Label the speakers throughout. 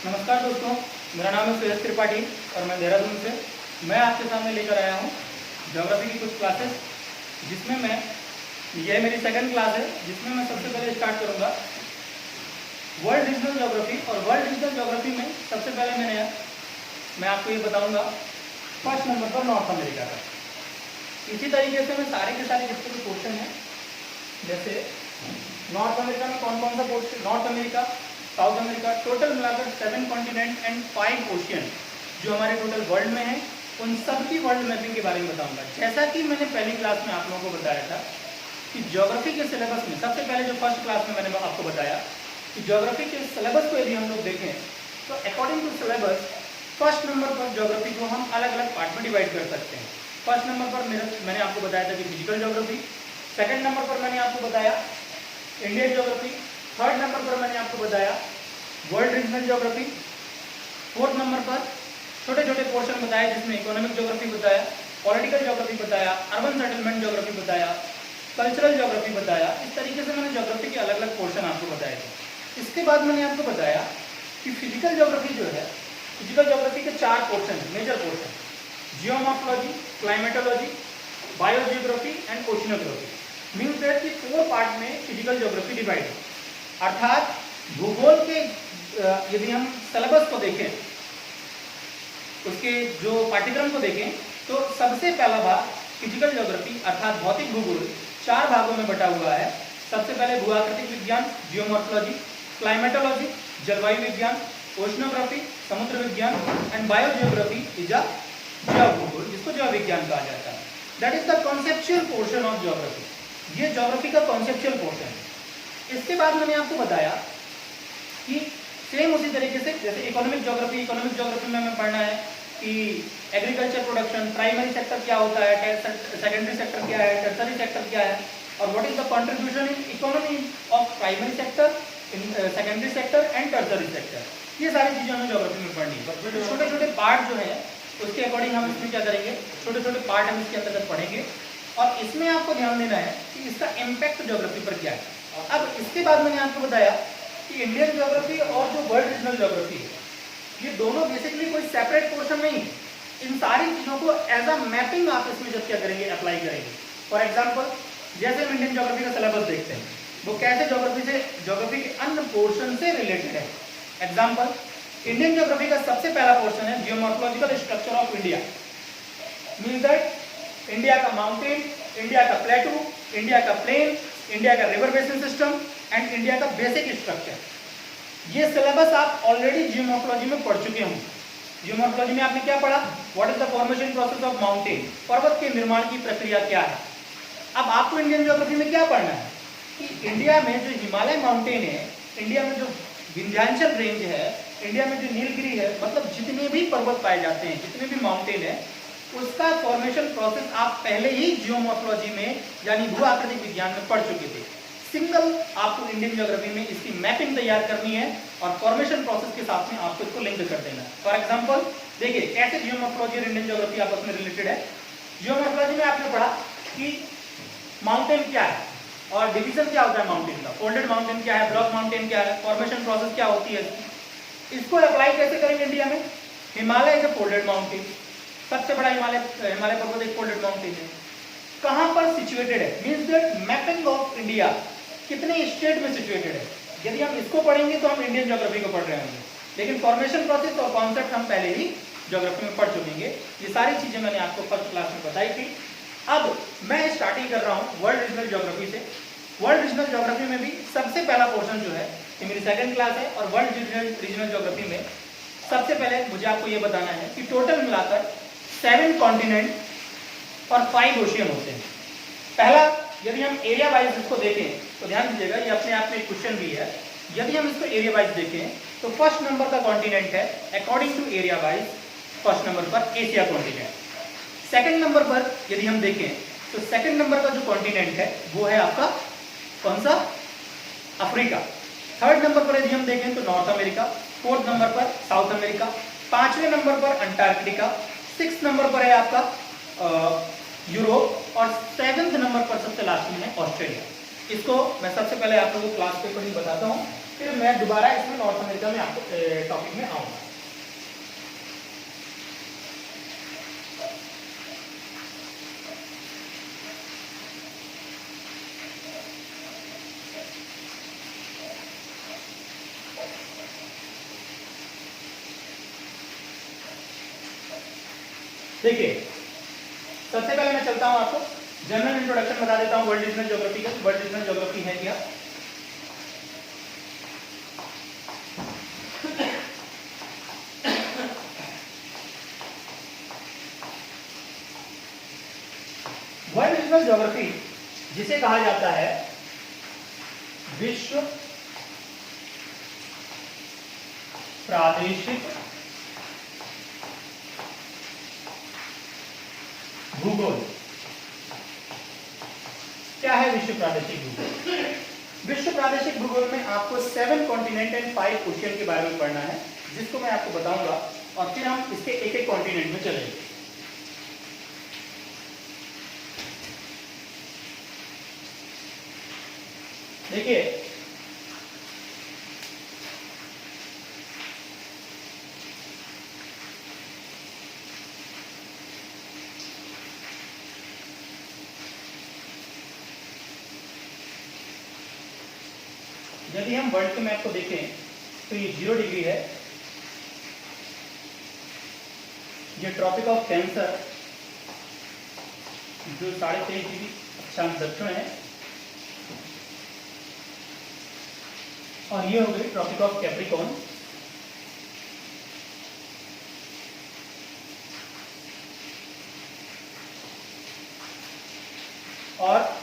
Speaker 1: नमस्कार दोस्तों, मेरा नाम है सुयश त्रिपाठी और मैं देहरादून से। मैं आपके सामने लेकर आया हूँ ज्योग्राफी की कुछ क्लासेस, जिसमें यह मेरी सेकंड क्लास है, जिसमें मैं सबसे पहले स्टार्ट करूँगा वर्ल्ड रीजनल ज्योग्राफी। और वर्ल्ड रीजनल ज्योग्राफी में सबसे पहले मैं आपको ये बताऊँगा फर्स्ट नंबर पर नॉर्थ अमेरिका का। इसी तरीके से मैं सारे के सारे जितने भी पोर्शन हैं, जैसे नॉर्थ अमेरिका में कौन कौन सा portion, north America, south America, total मिलाकर 7 कॉन्टिनेंट एंड 5 ओशियन जो हमारे टोटल वर्ल्ड में है, उन सब की वर्ल्ड मैपिंग के बारे में बताऊंगा। जैसा कि मैंने पहली क्लास में आप लोगों को बताया था कि ज्योग्राफी के सिलेबस में सबसे पहले जो फर्स्ट क्लास में मैंने आपको बताया कि ज्योग्राफी के सिलेबस को यदि हम लोग देखें तो according to syllabus first number पर ज्योग्राफी को हम अलग अलग पार्ट में डिवाइड कर सकते हैं। फर्स्ट नंबर पर मैंने आपको बताया था कि फिजिकल ज्योग्राफी, सेकेंड नंबर पर मैंने आपको बताया इंडियन ज्योग्राफी, थर्ड नंबर पर मैंने आपको बताया world regional geography, fourth number पर छोटे छोटे पोर्शन बताए जिसमें इकोनॉमिक ज्योग्राफी बताया, पॉलिटिकल ज्योग्राफी बताया, अर्बन सेटलमेंट ज्योग्राफी बताया, कल्चरल ज्योग्राफी बताया। इस तरीके से मैंने ज्योग्राफी के अलग अलग पोर्शन आपको बताए थे। इसके बाद मैंने आपको बताया कि फिजिकल ज्योग्राफी जो है, फिजिकल ज्योग्राफी के 4 portion, major portion, geomorphology, climatology, biogeography and oceanography. Means that कि 4 पार्ट में फिजिकल ज्योग्राफी डिवाइड है। अर्थात भूगोल के यदि हम सिलेबस को देखें, उसके जो पाठ्यक्रम को देखें, तो सबसे पहला भाग फिजिकल ज्योग्राफी अर्थात भौतिक भूगोल 4 भागों में बटा हुआ है। सबसे पहले भूआकृतिक विज्ञान, जियोमॉर्फोलॉजी, क्लाइमेटोलॉजी, जलवायु विज्ञान, ओशनोग्राफी, समुद्र विज्ञान एंड बायोजियोग्राफी इज अ जियोभूगोल, जिसको जैव विज्ञान कहा जाता है। That is the conceptual portion of geography. ये ज्योग्राफी का कॉन्सेप्चुअल पोर्शन है। इसके बाद मैंने आपको बताया कि सेम उसी तरीके से जैसे इकोनॉमिक ज्योग्राफी में हमें पढ़ना है कि एग्रीकल्चर प्रोडक्शन, प्राइमरी सेक्टर क्या होता है, सेकेंडरी सेक्टर क्या है, टर्सरी सेक्टर क्या है, और what is the contribution in economy of primary sector, secondary sector and tertiary sector. ये सारी चीजें हमें ज्योग्राफी में पढ़नी है। छोटे छोटे पार्ट जो है उसके अकॉर्डिंग हम इसमें क्या करेंगे, छोटे छोटे पार्ट हम इसके अंतर्गत पढ़ेंगे और इसमें आपको ध्यान देना है कि इसका इम्पैक्ट ज्योग्राफी पर क्या है। अब इसके बाद मैंने आपको बताया कि इंडियन ज्योग्राफी और जो वर्ल्ड रीजनल ज्योग्राफी है, ये दोनों बेसिकली कोई सेपरेट पोर्शन नहीं। इन सारी चीजों को एज अ मैपिंग आप इसमें जब क्या करेंगे, अप्लाई करेंगे। फॉर एग्जांपल जैसे हम इंडियन ज्योग्राफी का सिलेबस देखते हैं, वो कैसे ज्योग्राफी के अन्य पोर्शन से रिलेटेड है। एग्जाम्पल, इंडियन ज्योग्राफी का सबसे पहला पोर्शन है geomorphological structure of India. Means that India का माउंटेन, इंडिया का प्लेटू, इंडिया का प्लेन, इंडिया का river basin system and India का बेसिक स्ट्रक्चर। ये सिलेबस आप ऑलरेडी जियोमॉर्फोलॉजी में पढ़ चुके होंगे। जियोमॉर्फोलॉजी में आपने क्या पढ़ा, what is the formation process of mountain, पर्वत के निर्माण की प्रक्रिया क्या है। अब आपको इंडियन ज्योग्राफी में क्या पढ़ना है कि इंडिया में जो हिमालय माउंटेन है, इंडिया में जो विंध्याचल रेंज है, इंडिया में जो नीलगिरी है, मतलब जितने भी पर्वत पाए जाते हैं, जितने भी माउंटेन है, उसका फॉर्मेशन प्रोसेस आप पहले ही जियोमॉर्फोलॉजी में यानी भू आकृतिक विज्ञान में पढ़ चुके थे। सिंगल आपको इंडियन ज्योग्राफी में इसकी मैपिंग तैयार करनी है और फॉर्मेशन प्रोसेस के साथ में आपको इसको लिंक कर देना है। फॉर एग्जांपल देखिए कैसे जियोमॉर्फोलॉजी और इंडियन ज्योग्राफी आपस में रिलेटेड है। जियोमॉर्फोलॉजी में आपने पढ़ा कि माउंटेन क्या है और डिवीजन क्या होता है माउंटेन का, फोल्डेड माउंटेन क्या है, ब्लॉक माउंटेन क्या है, फॉर्मेशन प्रोसेस क्या होती है। इसको अप्लाई कैसे करेंगे इंडिया में। Himalaya is a folded mountain, सबसे बड़ा हिमालय पर्वत एक फोल्डेड माउंटेन है। कहां पर सिचुएटेड है, means that mapping of India कितने स्टेट में सिचुएटेड है। यदि हम इसको पढ़ेंगे तो हम इंडियन ज्योग्राफी को पढ़ रहे होंगे, लेकिन फॉर्मेशन प्रोसेस और कॉन्सेप्ट हम पहले ही ज्योग्राफी में पढ़ चुकेंगे। ये सारी चीजें मैंने आपको फर्स्ट क्लास में बताई थी। अब मैं स्टार्टिंग कर रहा हूं वर्ल्ड रीजनल ज्योग्राफी से। वर्ल्ड रीजनल ज्योग्राफी में भी सबसे पहला पोर्शन जो है, ये मेरी सेकंड क्लास है, और वर्ल्ड रीजनल ज्योग्राफी में सबसे पहले मुझे आपको ये बताना है कि टोटल मिलाकर 7 कॉन्टिनेंट और 5 ओशियन होते हैं। पहला, यदि हम एरिया वाइज इसको देखें तो ध्यान दीजिएगा, ये अपने आप में एक क्वेश्चन भी है। यदि हम इसको एरिया वाइज देखें तो फर्स्ट नंबर का कॉन्टिनेंट है according to area wise, first number पर एशिया कॉन्टिनेंट। सेकंड नंबर पर यदि हम देखें तो सेकंड नंबर का जो कॉन्टिनेंट है वो है आपका कौन सा, अफ्रीका। थर्ड नंबर पर यदि हम देखें तो नॉर्थ अमेरिका, फोर्थ नंबर पर साउथ अमेरिका, पांचवें नंबर पर अंटार्कटिका, 6 नंबर पर है आपका यूरोप, और 7वें नंबर पर सबसे लास्ट में है ऑस्ट्रेलिया। इसको मैं सबसे पहले आप लोगों को क्लास पेपर ही बताता हूँ फिर मैं दोबारा इसमें नॉर्थ अमेरिका में आपको टॉपिक में आऊंगा। देखिए, सबसे पहले मैं चलता हूं, आपको जनरल इंट्रोडक्शन बता देता हूं वर्ल्ड रीजनल ज्योग्राफी का। वर्ल्ड रीजनल ज्योग्राफी है क्या? वर्ल्ड रीजनल ज्योग्राफी जिसे कहा जाता है विश्व प्रादेशिक भूगोल। क्या है विश्व प्रादेशिक भूगोल? विश्व प्रादेशिक भूगोल में आपको 7 कॉन्टिनेंट एंड 5 ओशियन के बारे में पढ़ना है, जिसको मैं आपको बताऊंगा और फिर हम इसके एक एक कॉन्टिनेंट में चलेंगे। देखिए, यदि हम वर्ल्ड के मैप को देखें तो ये 0 डिग्री है, ये ट्रॉपिक ऑफ कैंसर जो 23.5 डिग्री अक्षांश दक्षिण है, और ये हो गई ट्रॉपिक ऑफ कैप्रिकॉर्न। और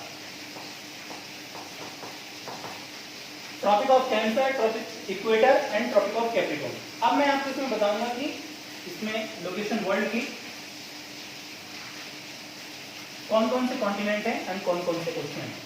Speaker 1: tropic of Cancer, tropic equator and tropic of Capricorn. अब मैं आपको इसमें बताऊंगा कि इसमें लोकेशन वर्ल्ड की कौन कौन से कॉन्टिनेंट है एंड कौन कौन से ओशियन है।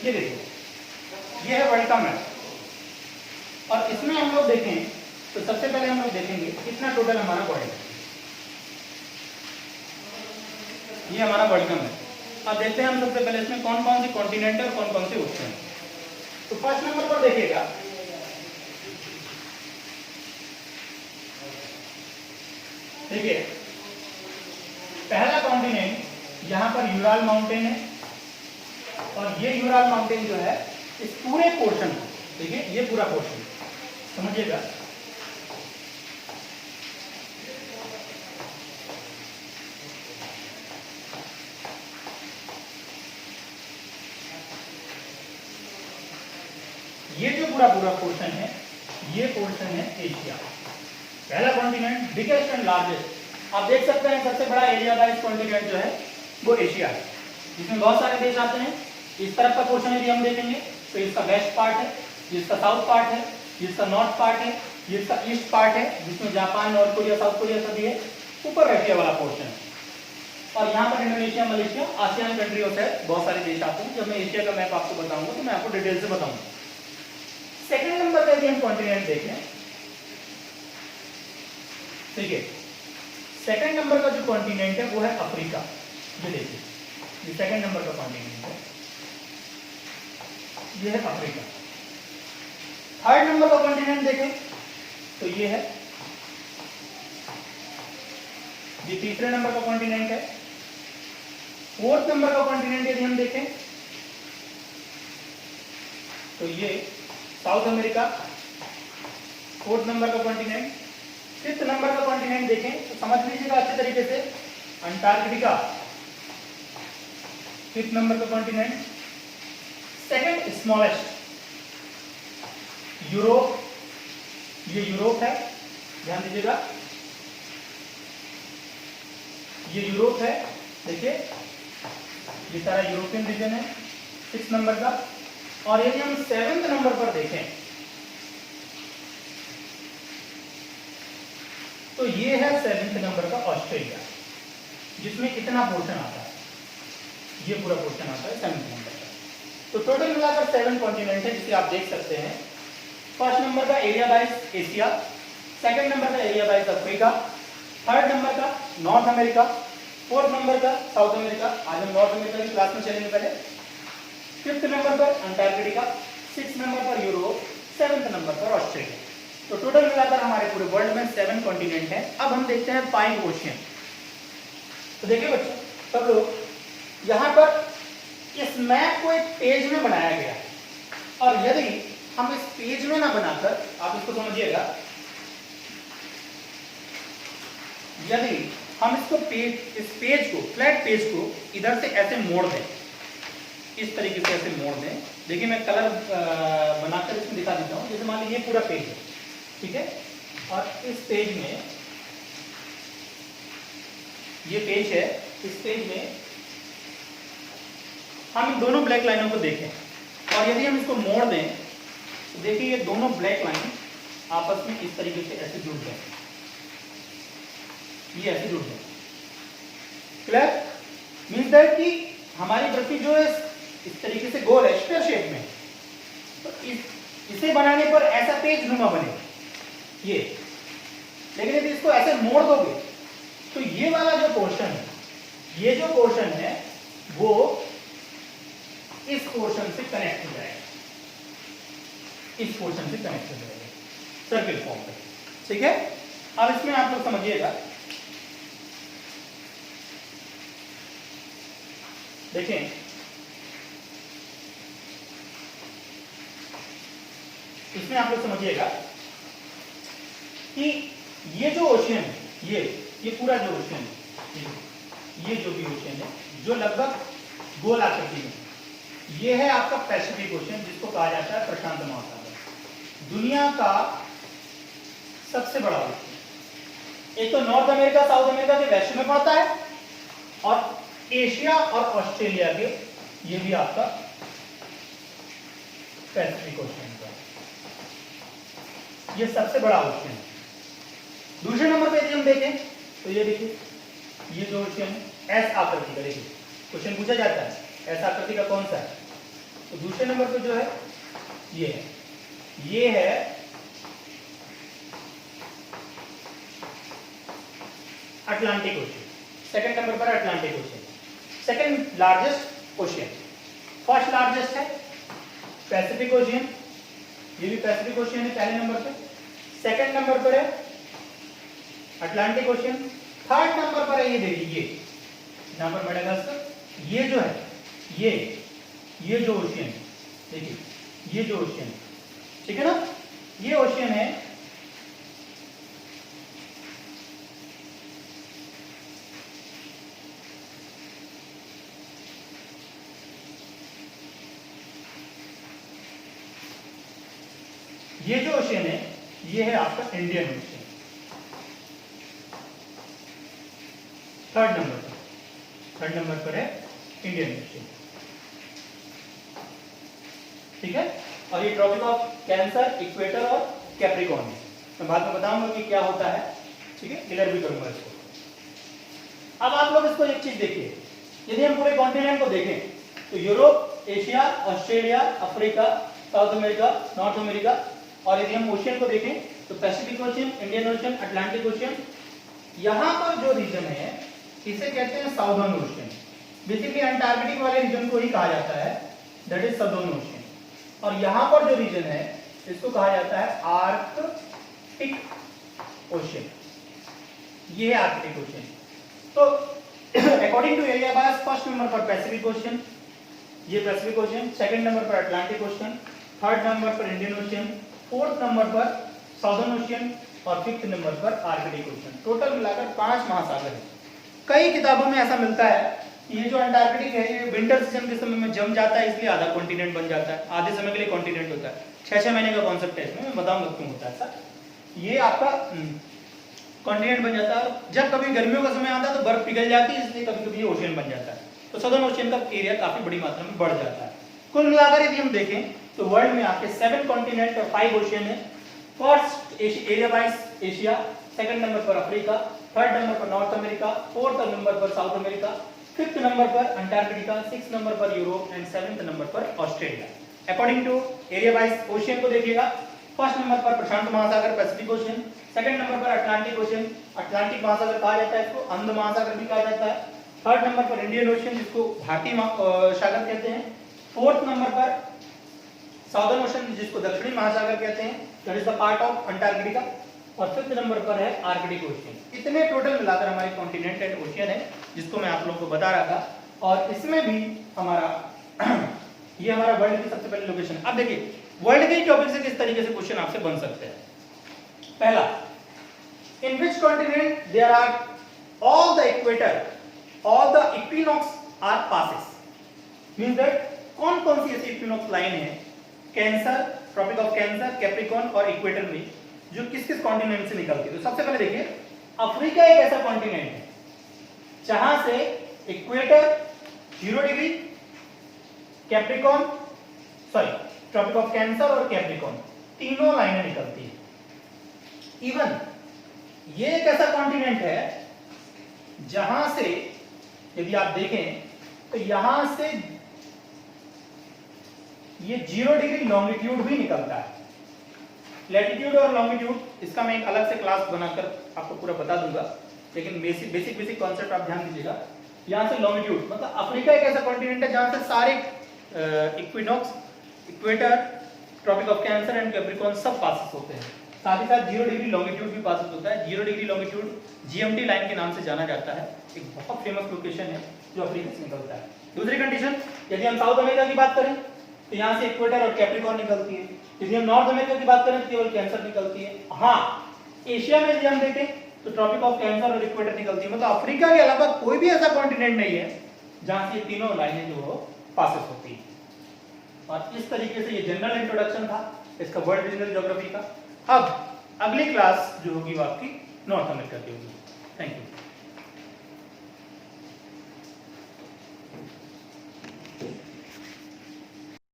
Speaker 1: ये देखो, ये है वर्ल्ड का मैप, और इसमें हम लोग देखें तो सबसे पहले हम लोग देखेंगे कितना टोटल हमारा बॉडी है। ये हमारा वर्ल्ड का मैप। अब देखते हैं हम सबसे पहले इसमें कौन कौन से कॉन्टिनेंट है और कौन कौन से ओशियन है। तो फर्स्ट नंबर पर देखिएगा, देखिए पहला कॉन्टिनेंट यहां पर यूराल माउंटेन है, और ये यूराल माउंटेन जो है इस पूरे पोर्शन को, देखिए ये पूरा पोर्शन समझिएगा, ये जो पूरा पोर्शन है, ये पोर्शन है एशिया। पहला कॉन्टिनेंट बिगेस्ट एंड लार्जेस्ट, आप देख सकते हैं सबसे बड़ा एरिया का इस कॉन्टिनेंट जो है वो एशिया है, जिसमें बहुत सारे देश आते हैं। इस तरफ का पोर्शन यदि हम देखेंगे तो इसका वेस्ट पार्ट है, इसका साउथ पार्ट है, इसका नॉर्थ पार्ट है, इसका ईस्ट पार्ट है, जिसमें Japan, north Korea, south Korea सभी है। ऊपर रशिया वाला पोर्शन है। और यहाँ पर इंडोनेशिया, मलेशिया, आसियान कंट्री होता है, बहुत सारे देश आते हैं। जब मैं एशिया का मैप आपको बताऊंगा तो मैं आपको डिटेल से बताऊंगा। सेकंड नंबर पे यदि हम कॉन्टिनेंट देखें, ठीक है, सेकंड नंबर का जो कॉन्टिनेंट है वो है अफ्रीका। ये देखिए, ये सेकंड नंबर का कॉन्टिनेंट है, ये है अफ्रीका। थर्ड नंबर का कॉन्टिनेंट देखें तो ये है, ये तीसरे नंबर का कॉन्टिनेंट है। फोर्थ नंबर का कॉन्टिनेंट यदि हम देखें तो ये साउथ अमेरिका, फोर्थ नंबर का कॉन्टिनेंट। फिफ्थ नंबर का कॉन्टिनेंट देखें तो समझ लीजिएगा अच्छे तरीके से, अंटार्कटिका, फिफ्थ नंबर का कॉन्टिनेंट। सेकंड स्मॉलेस्ट यूरोप, ये यूरोप है, ध्यान दीजिएगा, ये यूरोप है, देखिए ये सारा यूरोपियन रीजन है 6 नंबर का। और यदि हम 7वें नंबर पर देखें तो ये है 7वें नंबर का ऑस्ट्रेलिया, जिसमें इतना पोर्शन आता है, ये पूरा पोर्शन आता है 7वें नंबर का। तो टोटल मिलाकर 7 कॉन्टिनेंट है, जिसे आप देख सकते हैं। फर्स्ट नंबर का area wise Asia, second number का area wise Africa, third number का नॉर्थ अमेरिका, फोर्थ नंबर का साउथ अमेरिका, आज हम नॉर्थ अमेरिका की क्लास में चलेंगे पहले। फिफ्थ नंबर पर अंटार्कटिका, 6 नंबर पर यूरोप, 7वें नंबर पर ऑस्ट्रेलिया। तो टोटल मिलाकर हमारे पूरे वर्ल्ड में 7 कॉन्टिनेंट हैं। अब हम देखते हैं 5 ओशियन। तो देखिए बच्चों, सब लोग, यहाँ पर इस मैप को एक पेज में बनाया गया है, और यदि हम इस पेज में ना बनाकर, आप इसको समझिएगा, यदि हम इसको इस पेज को, फ्लैट पेज को इधर से ऐसे मोड़ दें, इस तरीके से ऐसे मोड़ दें, देखिए मैं कलर बनाकर इसमें दिखा देता हूं। जैसे मान लीजिए ये पूरा पेज है, ठीक है, और इस पेज में, ये पेज है, इस पेज में हम इन दोनों ब्लैक लाइनों को देखें, और यदि हम इसको मोड़ दें तो देखिए ये दोनों ब्लैक लाइन आपस में इस तरीके से ऐसे जुड़ जाए, ये ऐसे जुड़ जाए। क्लियर? मीन्स दैट कि हमारी पृथ्वी जो है इस तरीके से गोल है, स्क्वायर शेप में, तो इसे बनाने पर ऐसा पेज नुमा बनेगा ये। लेकिन यदि इसको ऐसे मोड़ दोगे तो ये वाला जो पोर्शन है, ये जो पोर्शन है वो इस पोर्शन से कनेक्ट हो जाएगा, इस पोर्शन से कनेक्ट हो जाएगा सर्किल फॉर्म में, ठीक है। अब इसमें आप लोग समझिएगा, देखें, इसमें आप लोग समझिएगा कि ये जो ओशियन है, ये पूरा जो ओशियन है, ये जो भी ओशियन है, जो लगभग गोल आकृति में, ये है आपका पैसिफिक ओशियन, जिसको कहा जाता है प्रशांत महासागर। दुनिया का सबसे बड़ा ओशियन। एक तो नॉर्थ अमेरिका, साउथ अमेरिका के वेस्ट में पड़ता है, और एशिया और ऑस्ट्रेलिया के, ये भी आपका पैसिफिक ओशियन का, ये सबसे बड़ा ओशियन है। दूसरे नंबर पे यदि हम देखें तो ये देखिए, ये जो ओशियन है एस आकृति का, देखिए क्वेश्चन पूछा जाता है एस आकृति का कौन सा है, तो दूसरे नंबर पे जो है ये है अटलांटिक ओशियन। सेकंड नंबर पर Atlantic ocean, second largest ocean. First largest है पैसिफिक ओशियन, ये भी पैसिफिक ओशियन है पहले नंबर पे। सेकंड नंबर पर है अटलांटिक ओशियन। थर्ड नंबर पर है ये, देखिए ये यहां पर मेडागास्कर, ये जो है ये जो ओशियन है, देखिए ये जो ओशियन है, ठीक है ना, ये ओशियन है ये जो ओशियन है ये है आपका इंडियन ओशियन। थर्ड नंबर पर है इंडियन ओशियन, ठीक है। और ये ट्रॉपिक ऑफ कैंसर, इक्वेटर और कैप्रिकॉर्न है। मैं बाद में बताऊंगा कि क्या होता है, ठीक है, क्लियर भी करूंगा इसको।
Speaker 2: अब आप लोग इसको एक चीज देखिए, यदि हम पूरे कॉन्टिनेंट को देखें तो Europe, Asia, Australia, Africa, south America, north America, और यदि हम ओशियन को देखें तो Pacific ocean, Indian ocean, Atlantic ocean. यहां पर जो रीजन है इसे कहते हैं साउदर्न ओशियन। बेसिकली अंटार्कटिक वाले रीजन को ही कहा जाता है, दैट इज साउदर्न ओशियन। और यहां पर जो रीजन है इसको कहा जाता है आर्कटिक ओशियन। ये है आर्कटिक ओशियन। तो according to area wise first number पर पैसिफिक ओशियन, ये पैसिफिक ओशियन, सेकंड नंबर पर अटलांटिक ओशियन, थर्ड नंबर पर इंडियन ओशियन, फोर्थ नंबर पर साउदर्न ओशियन और फिफ्थ नंबर पर आर्कटिक ओशियन। टोटल मिलाकर 5 महासागर है। कई किताबों में ऐसा मिलता है कि ये जो अंटार्कटिक है ये विंटर सीजन के समय में जम जाता है, इसलिए आधा कॉन्टिनेंट बन जाता है, आधे समय के लिए कॉन्टिनेंट होता है। 6-6 महीने का कॉन्सेप्ट है इसमें, मैं बताऊंगा क्यों होता है ऐसा। ये आपका कॉन्टिनेंट बन जाता है। जब कभी गर्मियों का समय आता है तो बर्फ पिघल जाती है, इसलिए कभी कभी ये ओशियन बन जाता है। तो सदर्न ओशियन का एरिया काफी बड़ी मात्रा में बढ़ जाता है। कुल मिलाकर यदि हम देखें तो वर्ल्ड में आपके 7 कॉन्टिनेंट और 5 ओशियन है। First area wise Asia, second number पर अफ्रीका, थर्ड नंबर पर नॉर्थ अमेरिका, फोर्थ नंबर पर साउथ अमेरिका, फिफ्थ नंबर पर अंटार्कटिका, सिक्स्थ नंबर पर यूरोप एंड सेवेंथ नंबर पर Australia. According to area wise ocean को देखिएगा, first number पर प्रशांत महासागर पैसिफिक ओशियन, सेकंड नंबर पर अटलांटिक ओशियन, अटलांटिक महासागर कहा जाता है इसको, अंध महासागर भी कहा जाता है। थर्ड नंबर पर इंडियन ओशियन जिसको भारतीय सागर कहते हैं। फोर्थ नंबर पर साउदर्न ओशियन जिसको दक्षिणी महासागर कहते हैं, that is the part of Antarctica. और फिफ्थ नंबर पर है आर्कटिक ओशियन। इतने टोटल मिलाकर हमारे कॉन्टिनेंट एंड ओशियन है जिसको मैं आप लोगों को बता रहा था। और इसमें भी हमारा ये हमारा वर्ल्ड की सबसे पहली लोकेशन। अब देखिए वर्ल्ड के टॉपिक से किस तरीके से क्वेश्चन आपसे बन सकते हैं। पहला, in which continent there are all the equator, all the equinox are passes. Means that कौन कौन सी ऐसी इक्विनॉक्स लाइन है cancer, tropic of cancer, capricorn और इक्वेटर में जो किस किस कॉन्टिनेंट से निकलती है। तो सबसे पहले देखिए अफ्रीका एक ऐसा कॉन्टिनेंट है जहां से equator 0 degree, Capricorn tropic of Cancer और कैप्रिकॉर्न तीनों लाइनें निकलती है। इवन ये एक ऐसा कॉन्टिनेंट है जहां से यदि आप देखें तो यहां से ये 0 डिग्री लॉन्गिट्यूड भी निकलता है। लैटिट्यूड और लॉन्गिट्यूड इसका मैं एक अलग से क्लास बनाकर आपको पूरा बता दूंगा, लेकिन बेसिक कॉन्सेप्ट आप ध्यान दीजिएगा। यहां से लॉन्गिट्यूड मतलब अफ्रीका एक ऐसा कॉन्टिनेंट है जहां से सारे equinox, equator, tropic of Cancer and Capricorn सब पासेस होते हैं। साथ ही साथ 0 डिग्री लॉन्गिट्यूड भी पासेस होता है। 0 डिग्री लॉन्गिट्यूड जीएमटी लाइन के नाम से जाना जाता है, एक बहुत फेमस लोकेशन है जो अफ्रीका से निकलता है। दूसरी कंडीशन, यदि हम साउथ अमेरिका की बात करें तो यहाँ से इक्वेटर और कैप्रिकॉर्न निकलती है। यदि हम नॉर्थ अमेरिका की बात करें तो केवल कैंसर निकलती है। हाँ, एशिया में यदि हम देखें तो ट्रॉपिक ऑफ कैंसर और इक्वेटर निकलती है। मतलब अफ्रीका के अलावा कोई भी ऐसा कॉन्टिनेंट नहीं है जहां से तीनों लाइनें जो पासेस होती है। और इस तरीके से ये जनरल इंट्रोडक्शन था इसका वर्ल्ड रीजनल ज्योग्राफी का। अब अगली क्लास जो होगी वो आपकी नॉर्थ अमेरिका की होगी।